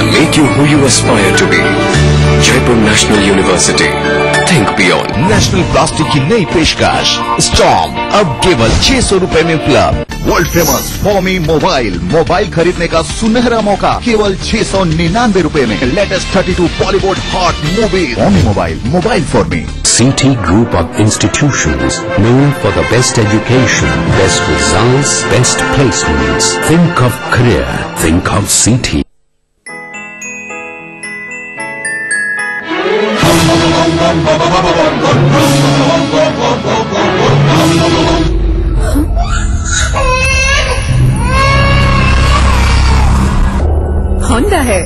and make you who you aspire to be. Jaipur National University. Think beyond. National plastic की नई पेशकश storm अब केवल 600 रुपए में उपलब्ध। वर्ल्ड फेमस फॉमी मोबाइल खरीदने का सुनहरा मौका केवल 699 रुपए में। Latest 32 Bollywood hot movie. Foamy mobile for me. CT Group of Institutions, known for the best education, best results, best placements. Think of career. Think of CT. Honda है।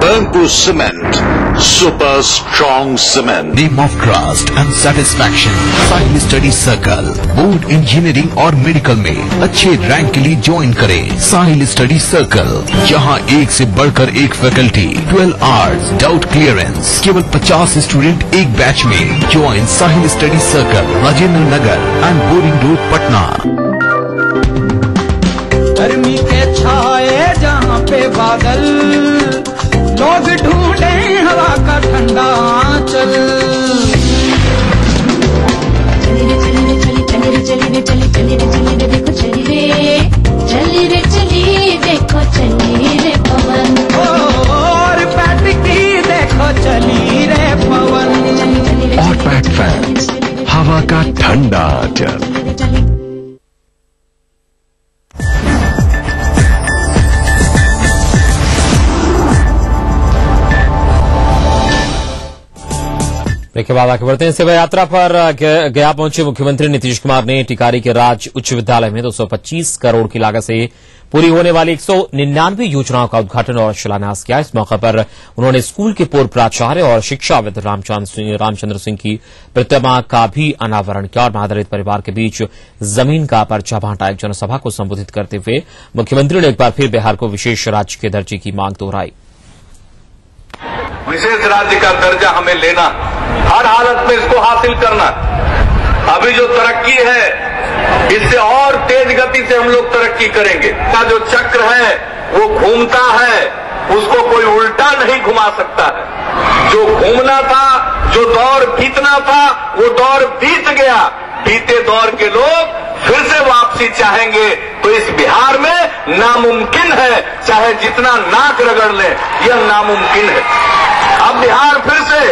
Burnpur Cement, super strong cement. Name of trust and satisfaction. Sahil study circle. Board engineering और medical में अच्छे rank के लिए join करें साहिल study circle. यहाँ एक से बढ़कर एक फैकल्टी, 12 आवर्स, डाउट क्लियरेंस, केवल 50 स्टूडेंट एक बैच में। Join Sahil study circle, Rajendra Nagar and Boring Road, Patna. गर्मी के छाए जहाँ पे बादल, लोग ढूंढे हवा का ठंडा आंचल। चली रे पवन। और पैट की देखो चली रे पवन। और पैट फैंस, हवा का ठंडा आंचल। के बाद आगे बढ़ते हैं। सेवा यात्रा पर गया पहुंचे मुख्यमंत्री नीतीश कुमार ने टिकारी के राज्य उच्च विद्यालय में 225 करोड़ की लागत से पूरी होने वाली 199 योजनाओं का उद्घाटन और शिलान्यास किया। इस मौके पर उन्होंने स्कूल के पूर्व प्राचार्य और शिक्षाविद रामचंद्र सिंह की प्रतिमा का भी अनावरण किया और महादलित परिवार के बीच जमीन का पर्चा बांटा। एक जनसभा को संबोधित करते हुए मुख्यमंत्री ने एक बार फिर बिहार को विशेष राज्य के दर्जे की मांग दोहराई। विशेष राज्य का दर्जा हमें लेना, हर हालत में इसको हासिल करना। अभी जो तरक्की है इससे और तेज गति से हम लोग तरक्की करेंगे। का जो चक्र है वो घूमता है, उसको कोई उल्टा नहीं घुमा सकता है। जो घूमना था, जो दौर बीतना था, वो दौर बीत गया। बीते दौर के लोग फिर से वापसी चाहेंगे तो इस बिहार में नामुमकिन है, चाहे जितना नाक रगड़ ले, यह नामुमकिन है। अब बिहार फिर से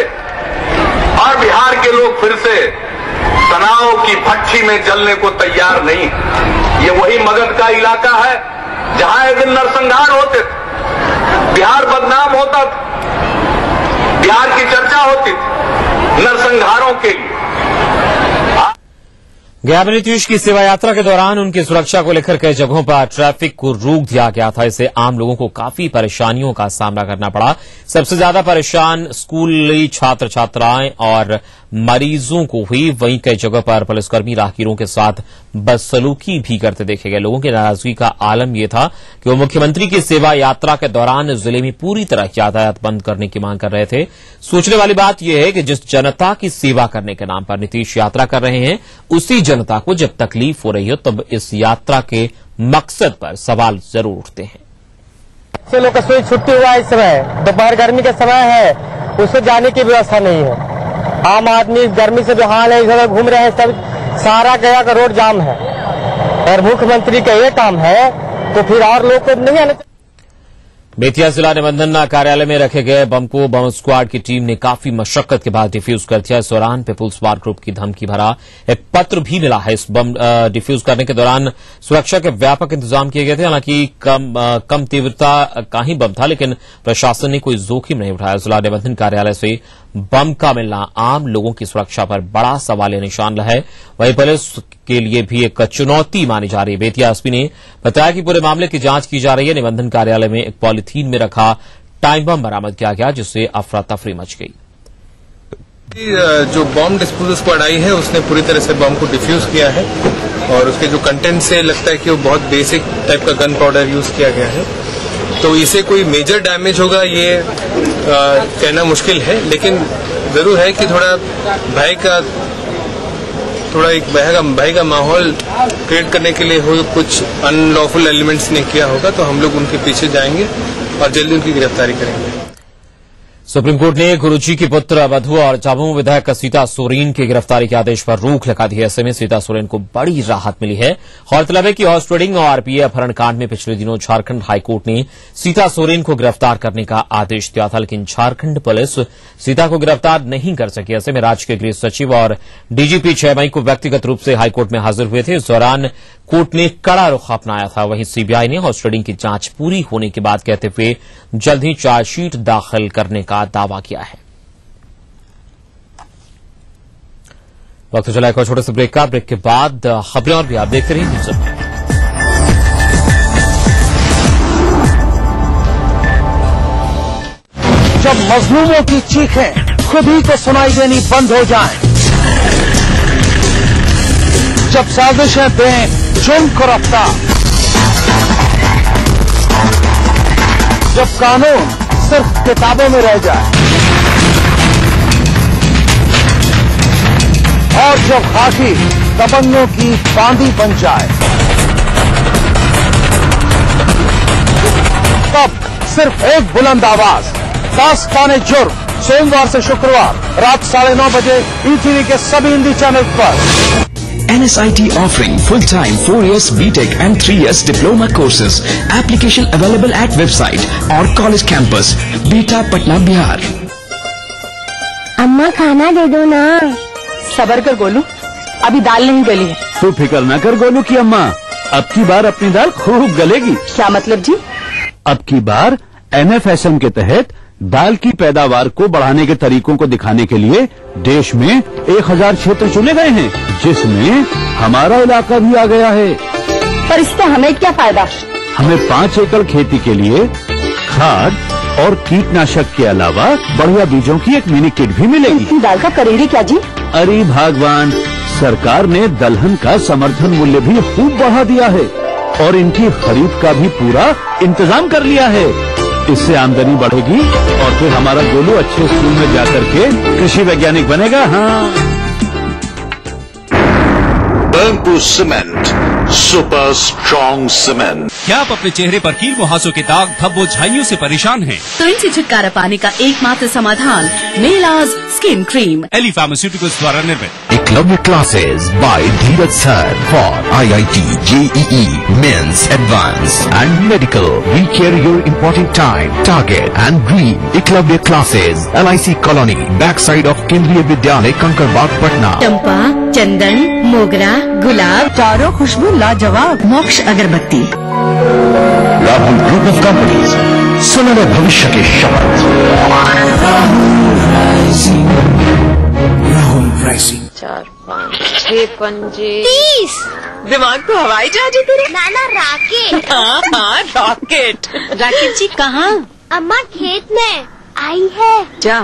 और बिहार के लोग फिर से तनाव की भट्ठी में जलने को तैयार नहीं। ये वही मगध का इलाका है जहां एक दिन नरसंहार होते थे, बिहार बदनाम होता था, बिहार की चर्चा होती थी नरसंहारों के लिए। गया में नीतीश की सेवा यात्रा के दौरान उनकी सुरक्षा को लेकर कई जगहों पर ट्रैफिक को रोक दिया गया था। इससे आम लोगों को काफी परेशानियों का सामना करना पड़ा। सबसे ज्यादा परेशान स्कूली छात्र छात्राएं और मरीजों को हुई। वहीं कई जगह पर पुलिसकर्मी राहगीरों के साथ बदसलूकी भी करते देखे गए। लोगों की नाराजगी का आलम यह था कि वो मुख्यमंत्री की सेवा यात्रा के दौरान जिले में पूरी तरह यातायात बंद करने की मांग कर रहे थे। सोचने वाली बात यह है कि जिस जनता की सेवा करने के नाम पर नीतीश यात्रा कर रहे हैं, उसी जनता को जब तकलीफ हो रही हो तब इस यात्रा के मकसद पर सवाल जरूर उठते हैं। लोगों का सोई छुट्टी हुआ इस समय, दोपहर गर्मी का समय है, उसे जाने की व्यवस्था नहीं है। आम आदमी गर्मी से बेहाल है, इधर घूम रहे हैं, सब सारा गया का रोड जाम है। और मुख्यमंत्री का ये काम है तो फिर और लोग को नहीं आने। बेतिया जिला निबंधन कार्यालय में रखे गए बम को बम स्क्वाड की टीम ने काफी मशक्कत के बाद डिफ्यूज कर दिया। इस दौरान पीपुल्स वार ग्रुप की धमकी भरा एक पत्र भी मिला है। इस बम डिफ्यूज करने के दौरान सुरक्षा के व्यापक इंतजाम किए गए थे। हालांकि कम तीव्रता का ही बम था, लेकिन प्रशासन ने कोई जोखिम नहीं उठाया। जिला निबंधन कार्यालय से बम का मिलना आम लोगों की सुरक्षा पर बड़ा सवालिया निशान है। वहीं पुलिस के लिए भी एक चुनौती मानी जा रही है। बेतिया एसपी ने बताया कि पूरे मामले की जांच की जा रही है। निबंधन कार्यालय में एक पॉलीथीन में रखा टाइम बम बरामद किया गया, जिससे अफरा तफरी मच गई। जो बॉम्ब डिस्पोजल स्क्वाड आई है उसने पूरी तरह से बम को डिफ्यूज किया है और उसके जो कंटेंट से लगता है कि वो बहुत बेसिक टाइप का गन पाउडर यूज किया गया है। तो इसे कोई मेजर डैमेज होगा ये कहना मुश्किल है, लेकिन जरूर है कि थोड़ा एक भय का माहौल क्रिएट करने के लिए हो कुछ अनलॉफुल एलिमेंट्स ने किया होगा, तो हम लोग उनके पीछे जाएंगे और जल्दी उनकी गिरफ्तारी करेंगे। सुप्रीम कोर्ट ने गुरुजी की पुत्र वधु और झाबुआ विधायक सीता सोरेन की गिरफ्तारी के आदेश पर रोक लगा दी है। ऐसे में सीता सोरेन को बड़ी राहत मिली है। गौरतलब है कि हॉर्स ट्रेडिंग और पीए अपहरण कांड में पिछले दिनों झारखंड हाईकोर्ट ने सीता सोरेन को गिरफ्तार करने का आदेश दिया था, लेकिन झारखंड पुलिस सीता को गिरफ्तार नहीं कर सकी। ऐसे में राज्य के गृह सचिव और डीजीपी 6 मई को व्यक्तिगत रूप से हाईकोर्ट में हाजिर हुए थे। इस दौरान कोर्ट ने कड़ा रुख अपनाया था। वहीं सीबीआई ने हॉर्स ट्रेडिंग की जांच पूरी होने के बाद कहते हुए जल्द ही चार्जशीट दाखिल करने का दावा किया है। वक्त चला एक और छोटे से ब्रेक का। ब्रेक के बाद खबरें और भी आप देखते रहिए न्यूज़। जब मजलूमों की चीखें खुद ही को सुनाई देनी बंद हो जाएं, जब साजिशें दें जुर्म को रफ्तार, जब कानून सिर्फ किताबों में रह जाए और जब खाकी दबंगों की बांदी बन जाए, तब सिर्फ एक बुलंद आवाज, दास्ताने जुर्म, सोमवार से शुक्रवार रात 9:30 बजे ईटीवी के सभी हिंदी चैनल पर। NSIT offering full-time 4 years BTech and 3 years diploma courses. Application available at website or college campus. Beta, Patna, Bihar. अम्मा खाना दे दो ना। सबर कर गोलू, अभी दाल नहीं गली है। तू फिक्र न कर गोलू की अम्मा, अब की बार अपनी दाल खूब गलेगी। क्या मतलब जी? अब की बार NFSM के तहत दाल की पैदावार को बढ़ाने के तरीकों को दिखाने के लिए देश में 1000 क्षेत्र चुने गए हैं, जिसमें हमारा इलाका भी आ गया है। पर इससे हमें क्या फायदा? हमें 5 एकड़ खेती के लिए खाद और कीटनाशक के अलावा बढ़िया बीजों की एक मिनी किट भी मिलेगी। इतनी दाल का करेंगे क्या जी? अरे भगवान, सरकार ने दलहन का समर्थन मूल्य भी खूब बढ़ा दिया है और इनकी खरीद का भी पूरा इंतजाम कर लिया है। इससे आमदनी बढ़ेगी और फिर हमारा गोलू अच्छे स्कूल में जाकर के कृषि वैज्ञानिक बनेगा। हाँ, Burnpur cement, super strong cement. क्या आप अपने चेहरे पर कील मुहासों के दाग, धब्बों, झाइयों से परेशान हैं? तो इनसे छुटकारा पाने का एकमात्र समाधान मेलाज स्किन क्रीम, एली फार्मास्यूटिकल्स द्वारा निर्मित। Eklavya classes by Dheeraj Sir for IIT, JEE, Men's, Advanced and Medical. We care your important time, target and dream. Eklavya classes, LIC Colony, backside of Kendriya Vidyalaya, Kankarwad, Patna. चंपा, चंदन, मोगरा, गुलाब, चारों खुशबू लाजवाब, मोक्ष अगरबत्ती। Rahul group of companies, सुनहरे भविष्य के शपथ। Rahul rising. 4, 5, 6 पंजे 30। दिमाग तो हवाई जहाज है तेरे। नाना रॉकेट। हाँ रॉकेट। राकेट जी कहाँ? अम्मा खेत में आई है। जा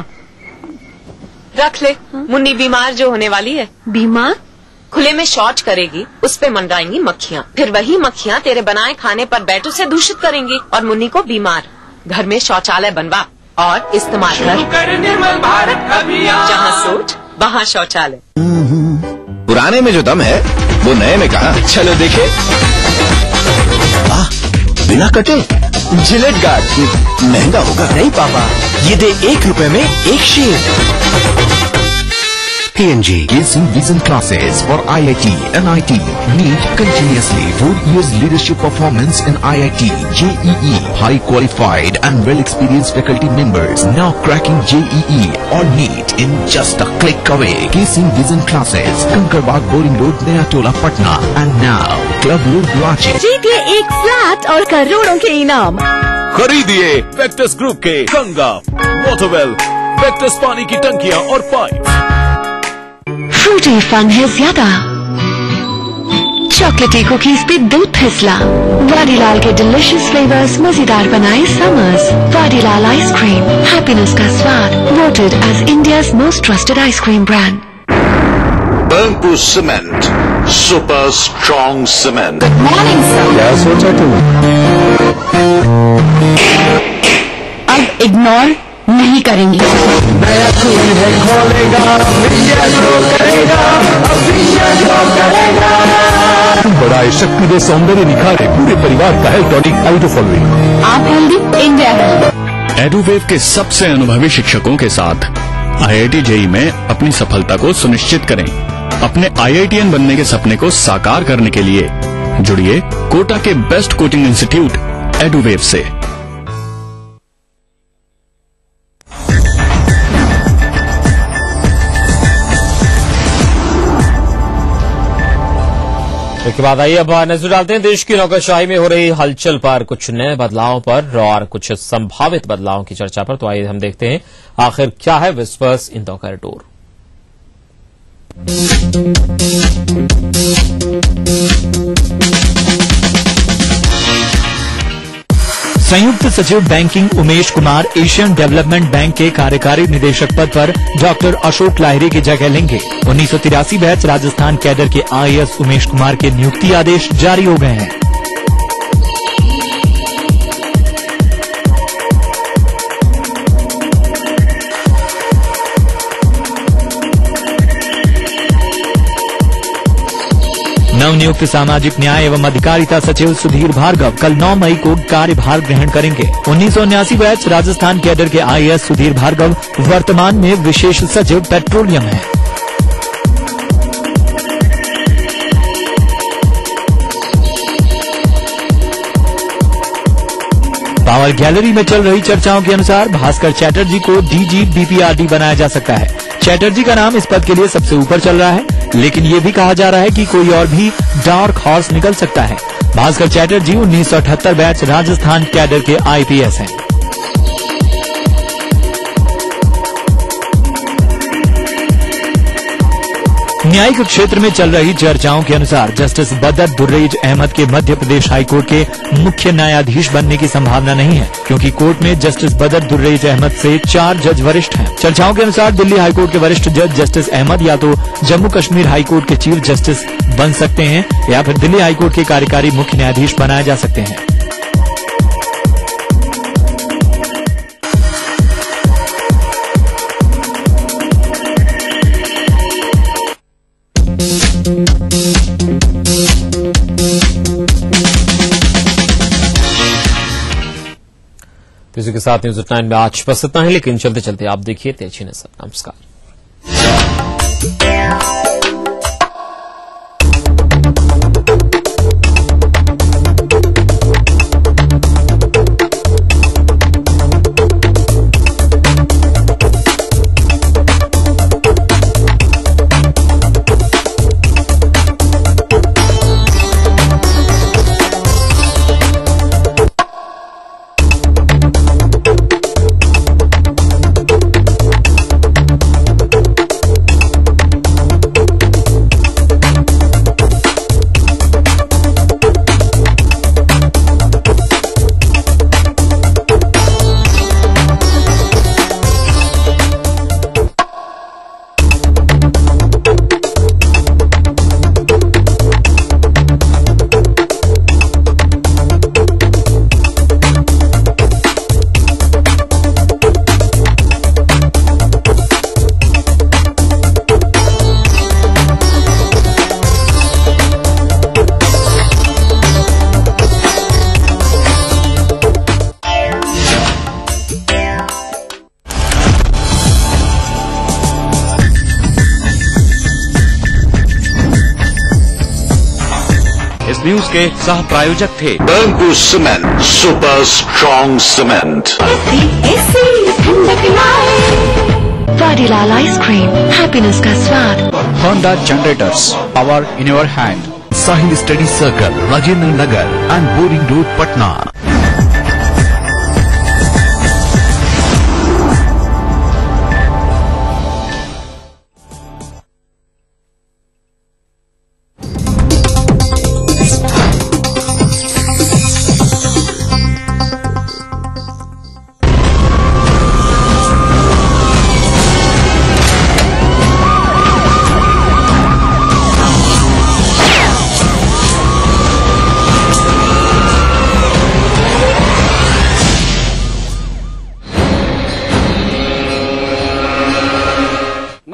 रख ले। मुन्नी बीमार जो होने वाली है। बीमार? खुले में शौच करेगी, उस पे मंडराएंगी मक्खियाँ, फिर वही मक्खियाँ तेरे बनाए खाने पर बैठू से दूषित करेंगी और मुन्नी को बीमार। घर में शौचालय बनवा और इस्तेमाल कर। निर्मल भारत अभियान। जहाँ सोच वहाँ शौचालय। पुराने में जो दम है वो नए में कहा। चलो देखे। बिना कटे जिलेट गार्ड महंगा होगा। नहीं पापा, ये दे 1 रुपए में 1 शेर। PNG Gazing Vision classes for IIT, NIT, NEET continuously 4 years leadership performance in IIT, JEE, high qualified and well experienced faculty members now cracking JEE or NEET in just a click away. Gazing Vision classes, Kankarwad, Boring Road, Naya Tola, Patna and now Club Road, Ranchi. जीतिए एक flat और करोड़ों के इनाम। खरीदिए vectors group के Ganga, वाटरवेल, vectors पानी की टंकियां और पाइप। फ्रूटी फन है ज्यादा, चॉकलेटी कुकीज पे दूध फिसला। वाडीलाल के डिलिशियस फ्लेवर्स मजेदार बनाए समर्स। वाडीलाल आइसक्रीम, हैप्पीनेस का स्वाद। Voted as India's most trusted ice cream brand. Burnpur cement, super strong cement. Good morning sir. क्या सोचा तुम? अब इग्नोर नहीं करेंगी। नया खून है खोलेगा, विजय जो करेगा, अब विजय जो करेगा। बढ़ाए शक्ति दे सौंदर्य निखारे पूरे परिवार का हेल्थ टॉनिक एल्डोफॉलोइड। आप हेल्दी, इंडिया हेल्दी। एडुवेव के सबसे अनुभवी शिक्षकों के साथ IIT JEE में अपनी सफलता को सुनिश्चित करें। अपने IITian बनने के सपने को साकार करने के लिए जुड़िए कोटा के बेस्ट कोचिंग इंस्टीट्यूट एडुवेव से। इसके बाद आइए अब नजर डालते हैं देश की नौकरशाही में हो रही हलचल पर, कुछ नए बदलावों पर और कुछ संभावित बदलावों की चर्चा पर। तो आइए हम देखते हैं आखिर क्या है विस्पर्स इन द कॉरिडोर। संयुक्त सचिव banking Umesh Kumar Asian development bank के कार्यकारी निदेशक पद पर डॉक्टर अशोक लाहिरी की जगह लेंगे। 1983 बैच राजस्थान कैडर के IAS उमेश कुमार के नियुक्ति आदेश जारी हो गए हैं। नवनियुक्त सामाजिक न्याय एवं अधिकारिता सचिव सुधीर भार्गव कल 9 मई को कार्यभार ग्रहण करेंगे। 1979 बैच राजस्थान कैडर के IAS सुधीर भार्गव वर्तमान में विशेष सचिव पेट्रोलियम हैं। पावर गैलरी में चल रही चर्चाओं के अनुसार भास्कर चैटर्जी को DG BPRD बनाया जा सकता है। चैटर्जी का नाम इस पद के लिए सबसे ऊपर चल रहा है, लेकिन ये भी कहा जा रहा है कि कोई और भी डार्क हॉर्स निकल सकता है। भास्कर चैटर्जी 1978 बैच राजस्थान कैडर के IPS हैं। न्यायिक क्षेत्र में चल रही चर्चाओं के अनुसार जस्टिस बदर दुर्रेज अहमद के मध्य प्रदेश हाईकोर्ट के मुख्य न्यायाधीश बनने की संभावना नहीं है, क्योंकि कोर्ट में जस्टिस बदर दुर्रेज अहमद से 4 जज वरिष्ठ हैं। चर्चाओं के अनुसार दिल्ली हाईकोर्ट के वरिष्ठ जज जस्टिस अहमद या तो जम्मू कश्मीर हाईकोर्ट के चीफ जस्टिस बन सकते हैं या फिर दिल्ली हाईकोर्ट के कार्यकारी मुख्य न्यायाधीश बनाए जा सकते हैं। इसी के साथ न्यूज 9 में आज बस इतना है, लेकिन चलते चलते आप देखिए तेजी नजर। नमस्कार। न्यूज के सह प्रायोजक थे Burnpur cement, super strong cement. Vadilal ice cream, happiness का स्वाद। Honda generators, power in your hand. Sahil study circle, Rajendra Nagar and Boring Road, Patna.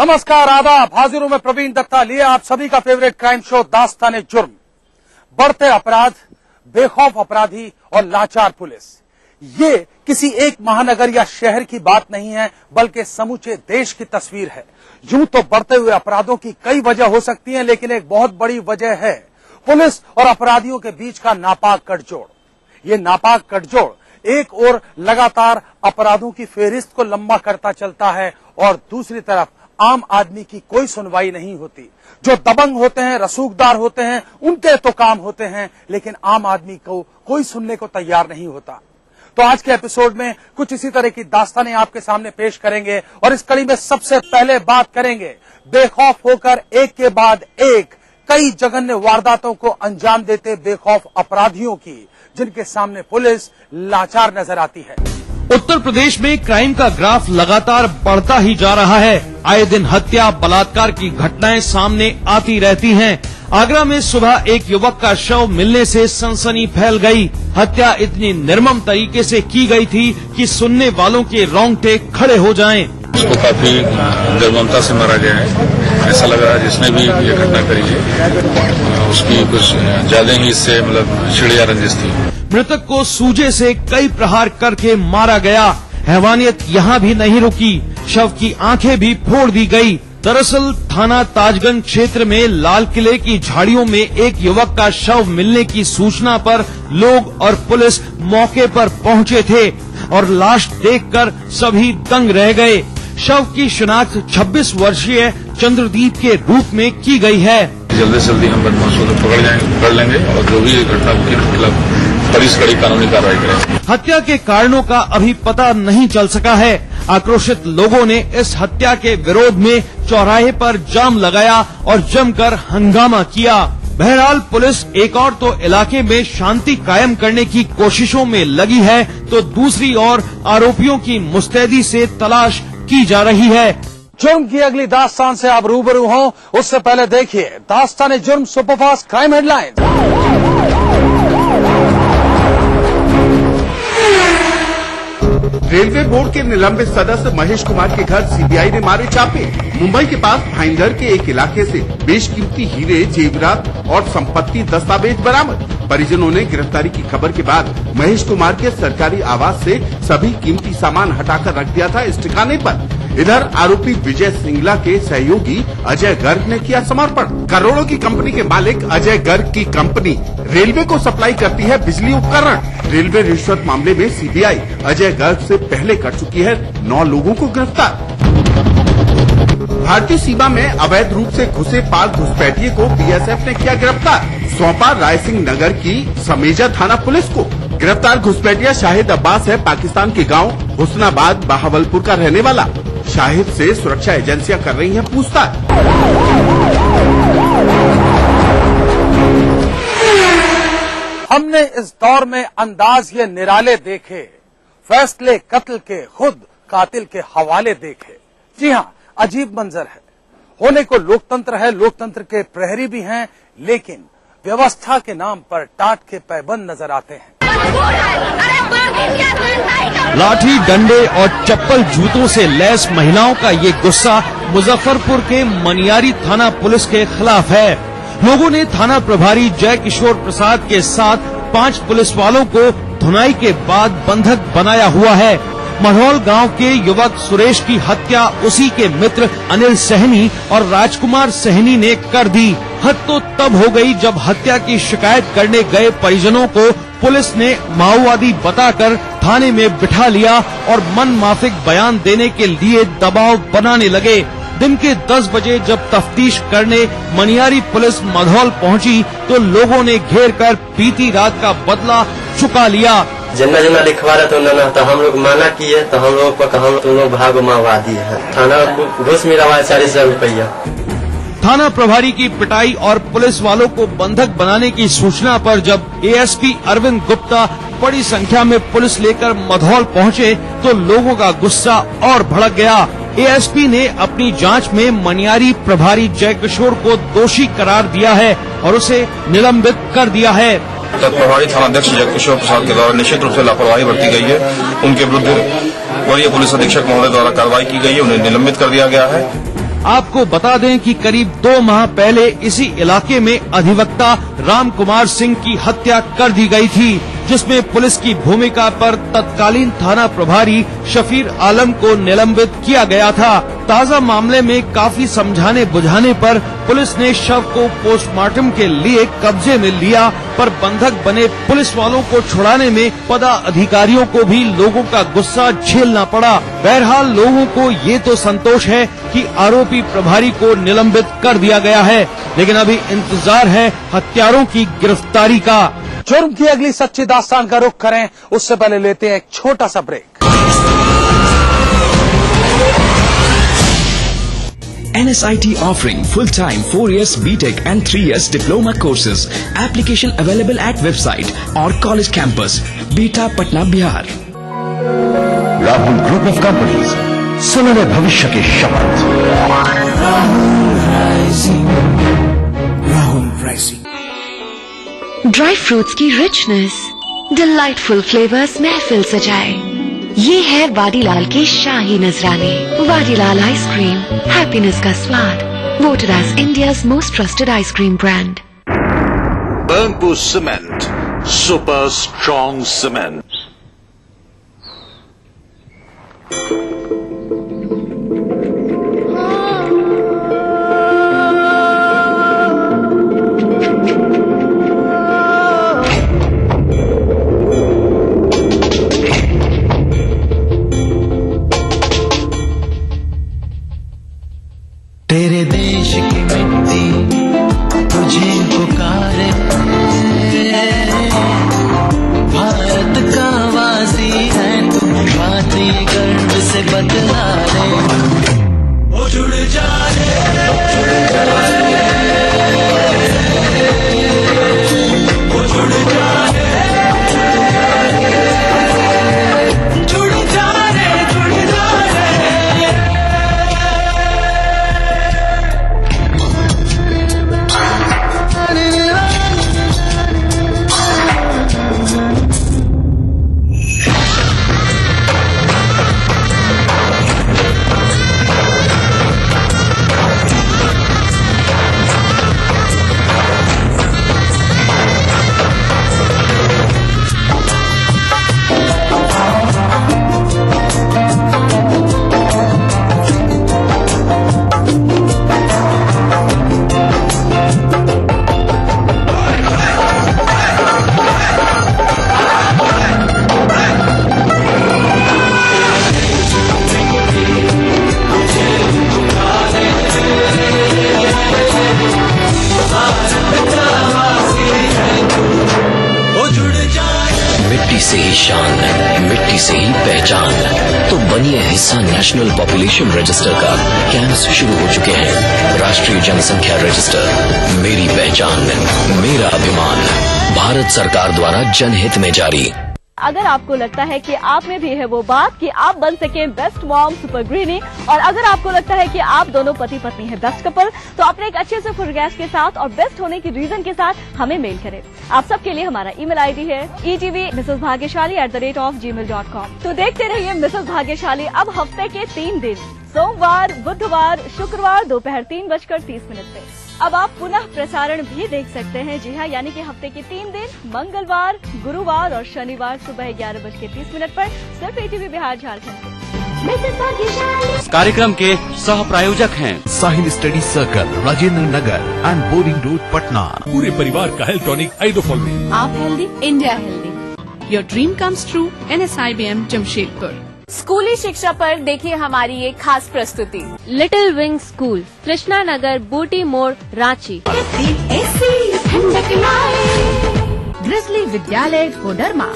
नमस्कार, आदाब। हाजिर हूं मैं प्रवीण दत्ता, लिए आप सभी का फेवरेट क्राइम शो दास्ताने जुर्म। बढ़ते अपराध, बेखौफ अपराधी और लाचार पुलिस, ये किसी एक महानगर या शहर की बात नहीं है, बल्कि समूचे देश की तस्वीर है। यूं तो बढ़ते हुए अपराधों की कई वजह हो सकती हैं, लेकिन एक बहुत बड़ी वजह है पुलिस और अपराधियों के बीच का नापाक गठजोड़। ये नापाक गठजोड़ एक ओर लगातार अपराधों की फेहरिस्त को लंबा करता चलता है और दूसरी तरफ आम आदमी की कोई सुनवाई नहीं होती। जो दबंग होते हैं, रसूखदार होते हैं, उनके तो काम होते हैं, लेकिन आम आदमी को कोई सुनने को तैयार नहीं होता। तो आज के एपिसोड में कुछ इसी तरह की दास्तानें आपके सामने पेश करेंगे और इस कड़ी में सबसे पहले बात करेंगे बेखौफ होकर एक के बाद एक कई जघन्य वारदातों को अंजाम देते बेखौफ अपराधियों की, जिनके सामने पुलिस लाचार नजर आती है। उत्तर प्रदेश में क्राइम का ग्राफ लगातार बढ़ता ही जा रहा है। आए दिन हत्या, बलात्कार की घटनाएं सामने आती रहती हैं। आगरा में सुबह एक युवक का शव मिलने से सनसनी फैल गई। हत्या इतनी निर्मम तरीके से की गई थी कि सुनने वालों के रोंगटे खड़े हो जाएं। उसको काफी निर्ममता से मारा गया है। ऐसा लग रहा है जिसने भी ये घटना करी है उसकी कुछ ज्यादा ही इससे मतलब चिड़िया रंजिश थी। मृतक को सूजे से कई प्रहार करके मारा गया। हैवानियत यहाँ भी नहीं रुकी, शव की आंखें भी फोड़ दी गई। दरअसल थाना ताजगंज क्षेत्र में लाल किले की झाड़ियों में एक युवक का शव मिलने की सूचना पर लोग और पुलिस मौके पर पहुंचे थे और लाश देखकर सभी दंग रह गए। शव की शिनाख्त 26 वर्षीय चंद्रदीप के रूप में की गई है। जल्दी से जल्दी हम बदमाशों को पकड़ लेंगे और जो भी घटना के खिलाफ कड़ी से कड़ी कानूनी कार्रवाई करेंगे। हत्या के कारणों का अभी पता नहीं चल सका है। आक्रोशित लोगों ने इस हत्या के विरोध में चौराहे पर जाम लगाया और जमकर हंगामा किया। बहरहाल पुलिस एक और तो इलाके में शांति कायम करने की कोशिशों में लगी है, तो दूसरी ओर आरोपियों की मुस्तैदी से तलाश की जा रही है। जुर्म की अगली दास्तान से आप रूबरू हों, उससे पहले देखिए दास्ताने जुर्म superfast crime headlines. Railway board के निलंबित सदस्य महेश कुमार के घर सीबीआई ने मारे छापे। मुंबई के पास भाईंदर के एक इलाके से बेशकीमती हीरे, जेवरात और संपत्ति दस्तावेज बरामद। परिजनों ने गिरफ्तारी की खबर के बाद महेश कुमार के सरकारी आवास से सभी कीमती सामान हटाकर रख दिया था इस ठिकाने पर। इधर आरोपी विजय सिंगला के सहयोगी अजय गर्ग ने किया समर्पण। करोड़ों की कंपनी के मालिक अजय गर्ग की कंपनी रेलवे को सप्लाई करती है बिजली उपकरण। रेलवे रिश्वत मामले में सीबीआई अजय गर्ग से पहले कर चुकी है 9 लोगों को गिरफ्तार। भारतीय सीमा में अवैध रूप से घुसे पाक घुसपैठिए को बीएसएफ ने किया गिरफ्तार। सौंपा रायसिंह नगर की समेजा थाना पुलिस को। गिरफ्तार घुसपैठिया शाहिद अब्बास है, पाकिस्तान के गांव हुस्नाबाद बहावलपुर का रहने वाला। शाहिद से सुरक्षा एजेंसियां कर रही हैं पूछताछ। हमने इस दौर में अंदाज ये निराले देखे, फैसले कत्ल के खुद कातिल के हवाले देखे। जी हाँ, अजीब मंजर है। होने को लोकतंत्र है, लोकतंत्र के प्रहरी भी हैं, लेकिन व्यवस्था के नाम पर टाट के पैबंद नजर आते हैं। लाठी, डंडे और चप्पल जूतों से लैस महिलाओं का ये गुस्सा मुजफ्फरपुर के मनियारी थाना पुलिस के खिलाफ है। लोगों ने थाना प्रभारी जय किशोर प्रसाद के साथ 5 पुलिस वालों को धुनाई के बाद बंधक बनाया हुआ है। मढ़ौल गांव के युवक सुरेश की हत्या उसी के मित्र अनिल सहनी और राजकुमार सहनी ने कर दी। हद तो तब हो गई जब हत्या की शिकायत करने गए परिजनों को पुलिस ने माओवादी बताकर थाने में बिठा लिया और मन माफिक बयान देने के लिए दबाव बनाने लगे। दिन के 10 बजे जब तफ्तीश करने मनियारी पुलिस मढ़ौल पहुंची तो लोगों ने घेर कर बीती रात का बदला चुका लिया। जना जना लिखवा रहे थे उन्होंने, तो हम लोग माना किए, तो हम लोग को कहा तुम लोग भाग माओवादी है। थाना घूस मिला 40,000 रुपया। थाना प्रभारी की पिटाई और पुलिस वालों को बंधक बनाने की सूचना पर जब एएसपी अरविंद गुप्ता बड़ी संख्या में पुलिस लेकर मढ़ौल पहुंचे तो लोगों का गुस्सा और भड़क गया। एएसपी ने अपनी जांच में मनियारी प्रभारी जयकिशोर को दोषी करार दिया है और उसे निलंबित कर दिया है। प्रभारी थानाध्यक्ष जयकिशोर प्रसाद के द्वारा निश्चित रूप से लापरवाही बरती गई है। उनके विरुद्ध वरीय पुलिस अधीक्षक महोदय द्वारा कार्रवाई की गई है, उन्हें निलंबित कर दिया गया है। आपको बता दें कि करीब 2 माह पहले इसी इलाके में अधिवक्ता राम कुमार सिंह की हत्या कर दी गई थी, जिसमें पुलिस की भूमिका पर तत्कालीन थाना प्रभारी शफीर आलम को निलंबित किया गया था। ताजा मामले में काफी समझाने बुझाने पर पुलिस ने शव को पोस्टमार्टम के लिए कब्जे में लिया, पर बंधक बने पुलिस वालों को छुड़ाने में पदाधिकारियों को भी लोगों का गुस्सा झेलना पड़ा। बहरहाल लोगों को ये तो संतोष है कि आरोपी प्रभारी को निलंबित कर दिया गया है, लेकिन अभी इंतजार है हत्यारों की गिरफ्तारी का। जुर्म की अगली सच्ची दास्तान का रुख करें, उससे पहले लेते हैं एक छोटा सा break. NSIT offering full-time 4 years BTech and 3 years diploma courses. Application available at website or college campus. Beta Patna, Bihar. Rahul group of companies, सुनहरे भविष्य के शपथ। राहुल राइसिंग। ड्राई फ्रूट्स की रिचनेस, डिलाइटफुल फ्लेवर्स महफिल सजाए। ये है वाडीलाल के शाही नजराने। वाडीलाल आइसक्रीम, हैप्पीनेस का स्वाद। Voted as India's most trusted ice cream brand. Burnpur Cement, super strong cement. तेरे देश की मिट्टी तुझे पुकारे, भारत का वासी है तू, बात ये गर्व से बतला रे। ओ जुड़ जा रे, जुड़ जा रे, ओ जुड़ जा रे, जुड़ जा रे, जुड़ जा रे। मिट्टी से ही शान, मिट्टी से ही पहचान। तो बनिए हिस्सा नेशनल पॉपुलेशन रजिस्टर का। कैंप्स शुरू हो चुके हैं। राष्ट्रीय जनसंख्या रजिस्टर, मेरी पहचान, मेरा अभिमान। भारत सरकार द्वारा जनहित में जारी। अगर आपको लगता है कि आप में भी है वो बात कि आप बन सकें बेस्ट मॉम सुपर गृहिणी, और अगर आपको लगता है कि आप दोनों पति पत्नी हैं बेस्ट कपल, तो अपने एक अच्छे से फोटोग्राफ के साथ और बेस्ट होने की रीजन के साथ हमें मेल करें। आप सबके लिए हमारा ईमेल आईडी है etv@gmail.com। तो देखते रहिए मिसेस भाग्यशाली अब हफ्ते के 3 दिन, सोमवार, बुधवार, शुक्रवार दोपहर 3:30 पे। अब आप पुनः प्रसारण भी देख सकते हैं। जी हाँ, यानी कि हफ्ते के 3 दिन, मंगलवार, गुरुवार और शनिवार सुबह 11:30 पर सिर्फ ETV बिहार झारखंड। इस कार्यक्रम के सह प्रायोजक हैं Sahil study circle, Rajendra Nagar and Boring Road, Patna. पूरे परिवार का हेल्थ टॉनिक आइडोफॉल में। आप healthy, India healthy. Your dream comes true, NSIBM Jamshedpur. स्कूली शिक्षा पर देखिए हमारी ये खास प्रस्तुति। Little Wing School, Krishna Nagar, Booti More, Ranchi. Grizzly Vidyalaya, Koderma.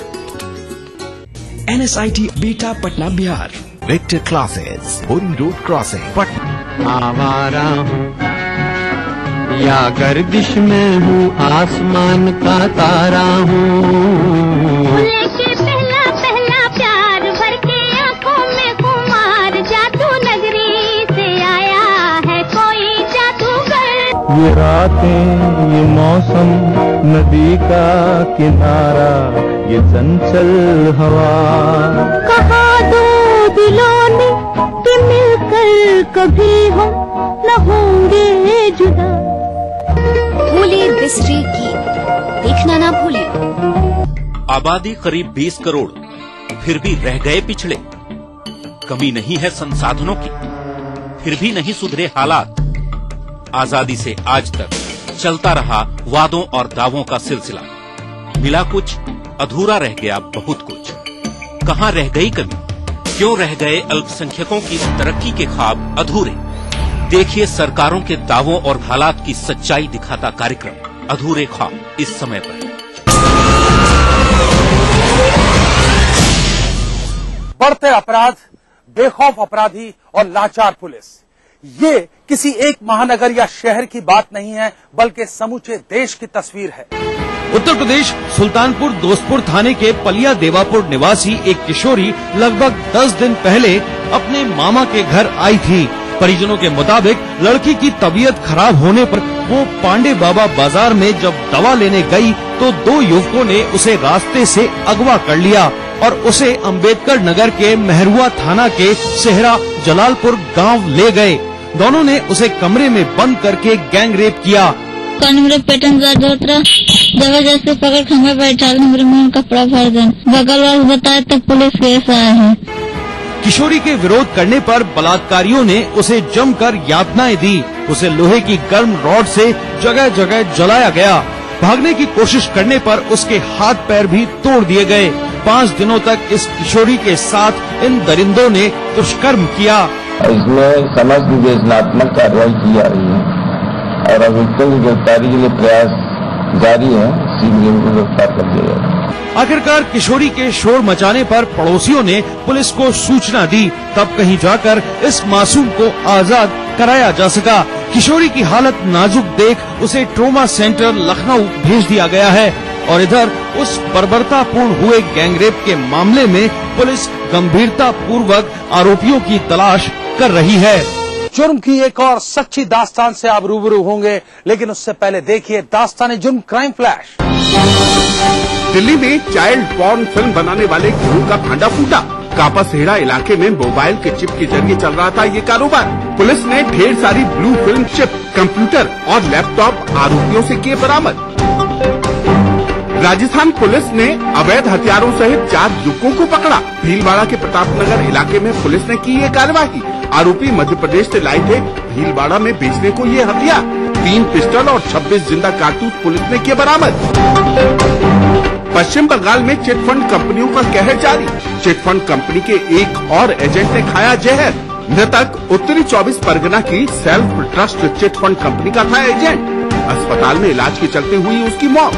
NSIT Beta Patna, Bihar. Vector Classes, Boring Road crossing, Patna. आवारा हूँ या गर्दिश में हूँ, आसमान का तारा हूँ। ये रातें, ये मौसम, नदी का किनारा, ये चंचल हवा। कहा दो दिलों ने कि मिलकर कभी हम न होंगे जुदा। भूलिए बिसरी की, देखना ना भूलिए। आबादी करीब 20 करोड़, फिर भी रह गए पिछड़े। कमी नहीं है संसाधनों की, फिर भी नहीं सुधरे हालात। आजादी से आज तक चलता रहा वादों और दावों का सिलसिला। मिला कुछ, अधूरा रह गया बहुत कुछ। कहाँ रह गई कमी? क्यों रह गए अल्पसंख्यकों की तरक्की के ख्वाब अधूरे? देखिए सरकारों के दावों और हालात की सच्चाई दिखाता कार्यक्रम अधूरे ख्वाब, इस समय पर। बढ़ते अपराध, बेखौफ अपराधी और लाचार पुलिस, ये किसी एक महानगर या शहर की बात नहीं है, बल्कि समूचे देश की तस्वीर है। उत्तर प्रदेश सुल्तानपुर दोस्तपुर थाने के पलिया देवापुर निवासी एक किशोरी लगभग 10 दिन पहले अपने मामा के घर आई थी। परिजनों के मुताबिक लड़की की तबीयत खराब होने पर वो पांडे बाबा बाजार में जब दवा लेने गई तो 2 युवकों ने उसे रास्ते से अगवा कर लिया और उसे अंबेडकर नगर के मेहरुआ थाना के सेहरा जलालपुर गांव ले गए। दोनों ने उसे कमरे में बंद करके गैंग रेप किया। मेरे पेटन दर्द होता रहा, जबरदस्ती पकड़ खंभे बैठा मेरे मुंह कपड़ा भर दे। बगल वाले बताए तो पुलिस केस आया है। किशोरी के विरोध करने पर बलात्कारियों ने उसे जमकर यातनाएं दी। उसे लोहे की गर्म रॉड से जगह जगह जलाया गया। भागने की कोशिश करने पर उसके हाथ पैर भी तोड़ दिए गए। 5 दिनों तक इस किशोरी के साथ इन दरिंदों ने दुष्कर्म किया। इसमें समस्त विवेचनात्मक कार्रवाई की जा रही है और अभियुक्तों की गिरफ्तारी के लिए प्रयास जारी है। शीघ्र इनको गिरफ्तार कर लिया जाएगा। आखिरकार किशोरी के शोर मचाने पर पड़ोसियों ने पुलिस को सूचना दी, तब कहीं जाकर इस मासूम को आजाद कराया जा सका। किशोरी की हालत नाजुक देख उसे ट्रोमा सेंटर लखनऊ भेज दिया गया है और इधर उस बर्बरतापूर्ण हुए गैंगरेप के मामले में पुलिस गंभीरता पूर्वक आरोपियों की तलाश कर रही है। जुर्म की एक और सच्ची दास्तान से आप रूबरू होंगे, लेकिन उससे पहले देखिए दास्तान जुर्म क्राइम फ्लैश। दिल्ली में चाइल्ड पॉर्न फिल्म बनाने वाले गिरोह का भांडा फूटा। कापा सेहड़ा इलाके में मोबाइल के चिप के जरिए चल रहा था ये कारोबार। पुलिस ने ढेर सारी ब्लू फिल्म चिप, कंप्यूटर और लैपटॉप आरोपियों से किए बरामद। राजस्थान पुलिस ने अवैध हथियारों सहित 4 युवकों को पकड़ा। भीलवाड़ा के प्रतापनगर इलाके में पुलिस ने की ये कार्रवाई। आरोपी मध्य प्रदेश से लाए थे भीलवाड़ा में बेचने को ये हथियार। 3 पिस्टल और 26 जिंदा कारतूस पुलिस ने किए बरामद। पश्चिम बंगाल में चिटफंड कंपनियों का कहर जारी। चिटफंड कंपनी के एक और एजेंट ने खाया जहर। मृतक उत्तरी 24 परगना की सेल्फ ट्रस्ट चिटफंड कंपनी का था एजेंट। अस्पताल में इलाज के चलते हुई उसकी मौत।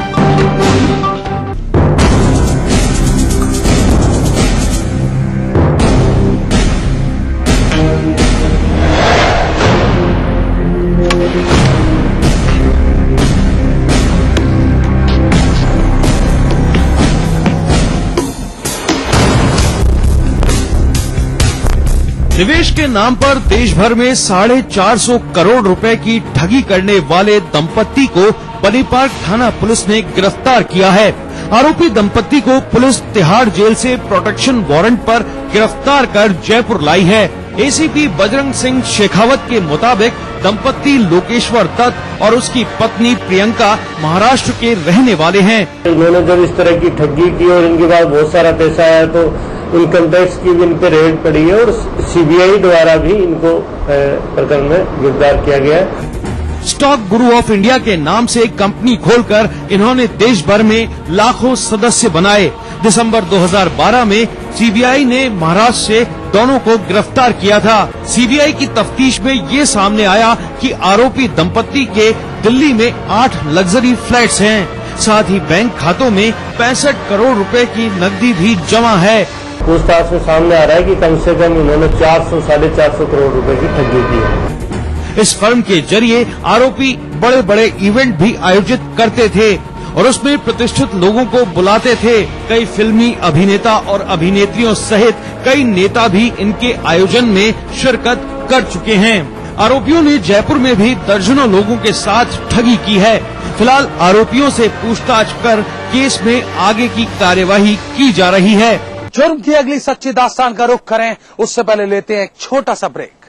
निवेश के नाम पर देश भर में 450 करोड़ रुपए की ठगी करने वाले दंपत्ति को बनीपार्क थाना पुलिस ने गिरफ्तार किया है। आरोपी दंपत्ति को पुलिस तिहाड़ जेल से प्रोटेक्शन वारंट पर गिरफ्तार कर जयपुर लाई है। एसीपी बजरंग सिंह शेखावत के मुताबिक दंपत्ति लोकेश्वर दत्त और उसकी पत्नी प्रियंका महाराष्ट्र के रहने वाले हैं। इन्होंने जब इस तरह की ठगी की और इनके पास बहुत सारा पैसा आया तो इनकम टैक्स की भी इन पे रेड पड़ी है और सीबीआई द्वारा भी इनको प्रकरण में गिरफ्तार किया गया है। स्टॉक गुरु ऑफ इंडिया के नाम से कंपनी खोलकर इन्होंने देश भर में लाखों सदस्य बनाए। दिसंबर 2012 में सीबीआई ने महाराष्ट्र से दोनों को गिरफ्तार किया था। सीबीआई की तफ्तीश में ये सामने आया कि आरोपी दंपत्ति के दिल्ली में 8 लग्जरी फ्लैट्स हैं। साथ ही बैंक खातों में 65 करोड़ रुपए की नकदी भी जमा है। पूछताछ में सामने आ रहा है कि कम से कम इन्होंने 400-450 करोड़ रुपए की ठगी की है। इस फर्म के जरिए आरोपी बड़े बड़े इवेंट भी आयोजित करते थे और उसमें प्रतिष्ठित लोगों को बुलाते थे। कई फिल्मी अभिनेता और अभिनेत्रियों सहित कई नेता भी इनके आयोजन में शिरकत कर चुके हैं। आरोपियों ने जयपुर में भी दर्जनों लोगों के साथ ठगी की है। फिलहाल आरोपियों से पूछताछ कर केस में आगे की कार्यवाही की जा रही है। जुर्म की अगली सच्ची दास्तान का रुख करें, उससे पहले लेते हैं एक छोटा सा ब्रेक।